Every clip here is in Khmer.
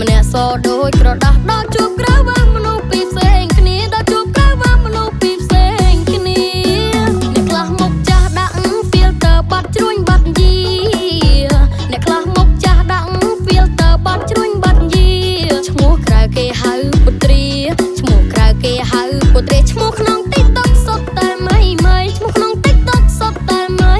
ម្នាក់សដូចក្រដាស់ដល់ជួបក្រៅវាមនុស្សពីរផ្សេងគ្នាដល់ជួបក្រៅវាមនុស្សពីរផ្សេងគ្នាអ្នកខ្លះមុខចាស់ដាក់ filter បាត់ជ្រួញបាត់យាអ្នកខ្លះមុខចាស់ដាក់ filter បាត់ជ្រួញបាត់យាឈ្មោះក្រៅគេហៅពុត្រាឈ្មោះក្រៅគេហៅពុត្រាឈ្មោះក្នុង TikTok សុទ្ធតែម៉ៃឈ្មោះក្នុង TikTok សុទ្ធតែម៉ៃ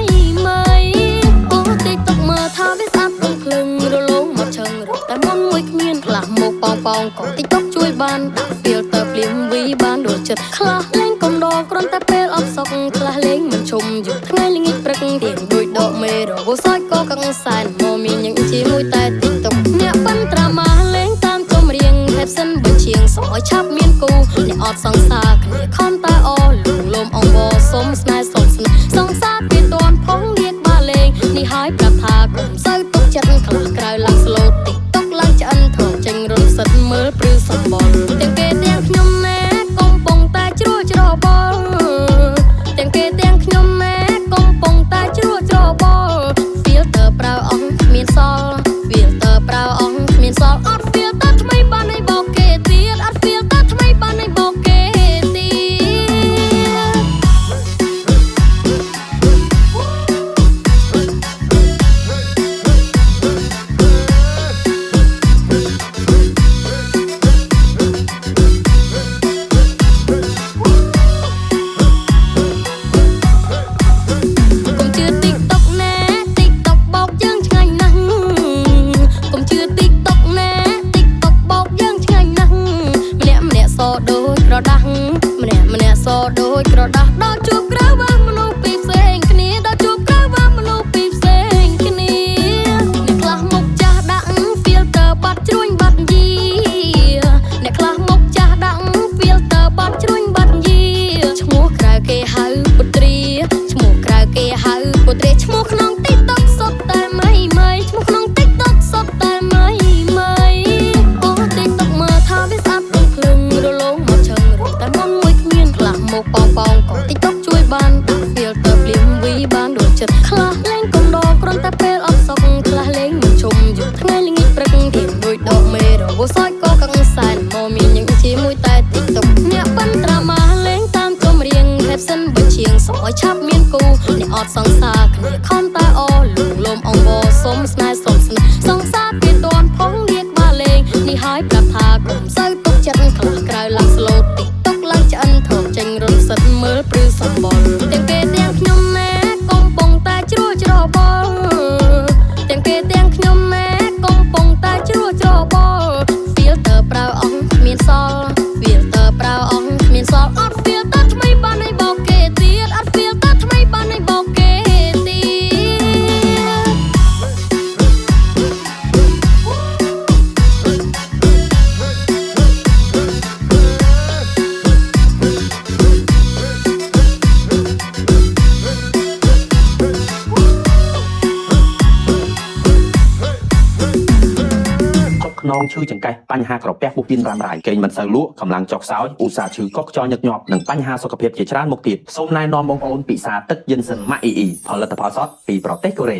អូ TikTok មើលថាវាស្អាតដូចភ្លើងរលោងមកឈឹងរត់តែមុនមួយគ្មានខ្លះមកប៉ងក៏ TikTok ជួយបានដាក់ filter ភ្លាមវីបានដូចចិត្តខ្លះលេងកុំដកគ្រាន់តែពេលអត់សុខខ្លះលេងមិនឈុំយប់ថ្ងៃល្ងាចព្រឹកទៀងដូចដកមេរវល់សាច់ក៏កឹងសែនមកមានញឹកជាមួយតែ TikTok អ្នកបានត្រាម៉ាលេងតាមចម្រៀង caption បញ្ជាងសុំឲ្យឆាប់មានគូអ្នកអត់សង្សារគ្នាខំតែអលងលំអង្វរសុំស្នេហ៍សុំស្នេហ៍សង្សារគេតន់ផងលៀកបាលេងនេះហើយប្រាប់ថាកុំសូវទុកចិត្តខ្លះក្រៅឡើង slow TikTok ឡើងឆ្អិនធំចេញរត់សិតមើលព្រឺសម្បល់ទាំងគេទាំងខ្ញុំណែកំពុងតែជ្រួលច្របល់ទាំងគេទាំងខ្ញុំណែកំពុងតែជ្រួលច្របល់ filter ប្រើអង្គគ្មានសល់ filter ប្រើអង្គគ្មានសល់អត់ filter ថ្មីបានឲ្យបោកគេទៀតអត់ filter ថ្មីបានឲ្យបោកគេទៀតម្នាក់សដូចក្រដាស់ដល់ជួបក្រៅវាមនុស្សពីរផ្សេងគ្នាដល់ជួបក្រៅវាមនុស្សពីរផ្សេងគ្នាអ្នកខ្លះមុខចាស់ដាក់ filter បាត់ជ្រួញបាត់យាអ្នកខ្លះមុខចាស់ដាក់ filter បាត់ជ្រួញបាត់យាឈ្មោះក្រៅគេហៅពុត្រាឈ្មោះក្រៅគេហៅពុត្រាឈ្មោះក្នុង TikTok សុទ្ធតែម៉ៃឈ្មោះក្នុង TikTok សុទ្ធតែម៉ៃអូ TikTok មើលថាវាស្អាតដូចភ្លើងរលោងមកឈឹងរត់តែមុនមួយគ្មានខ្លះមកប៉ងក៏ TikTok ជួយបានដាក់ filter ភ្លាមវីបានដូចចិត្តខ្លះលេងកុំដកគ្រាន់តែពេលអត់សុខខ្លះលេងមិនឈុំយប់ថ្ងៃល្ងាចព្រឹកទៀងដូចដកមេរវល់សាច់ក៏កឹងសែនមកមានញឹកជាមួយតែ TikTok អ្នកបានត្រាម៉ាលេងតាមចម្រៀង caption បញ្ជាងសុំឲ្យឆាប់មានគូអ្នកអត់សង្សារគ្នាខំតែអលងលំអង្វរសុំស្នេហ៍សុំស្នេហ៍សង្សារគេតន់ផងលៀកបាលេងនេះហើយប្រាប់ថាកុំសូវទុកចិត្តខ្លះក្រៅឡើង slow TikTok ឡើងឆ្អិនធំចេញរត់សិតមើលព្រឺសម្បល់ទាំងគេទាំងខ្ញុំណែកំពុងតែជ្រួលច្របល់ទាំងគេទាំងខ្ញុំណែកំពុងតែជ្រួលច្របល់ filter ប្រើអង្គគ្មានសល់ filter ប្រើអង្គគ្មានសល់អត់ filter ថ្មីបានឲ្យបោកគេទៀតអត់ filter ថ្មីបានឲ្យបោកគេទៀតខ្នងឈឺចង្កេះបញ្ហាក្រពះពុះពៀនរ៉ាំរ៉ៃគេងមិនសូវលក់កម្លាំងចុកសោយឧស្សាហ៍ឈឺកុកខ្យល់ញឹកញាប់និងបញ្ហាសុខភាពជាច្រើនមុខទៀតសូមណែនាំបងប្អូនពិសាទឹកយិនសិនម៉ាក់អ៊ីផលិតផលសតពីប្រទេសកូរ៉េ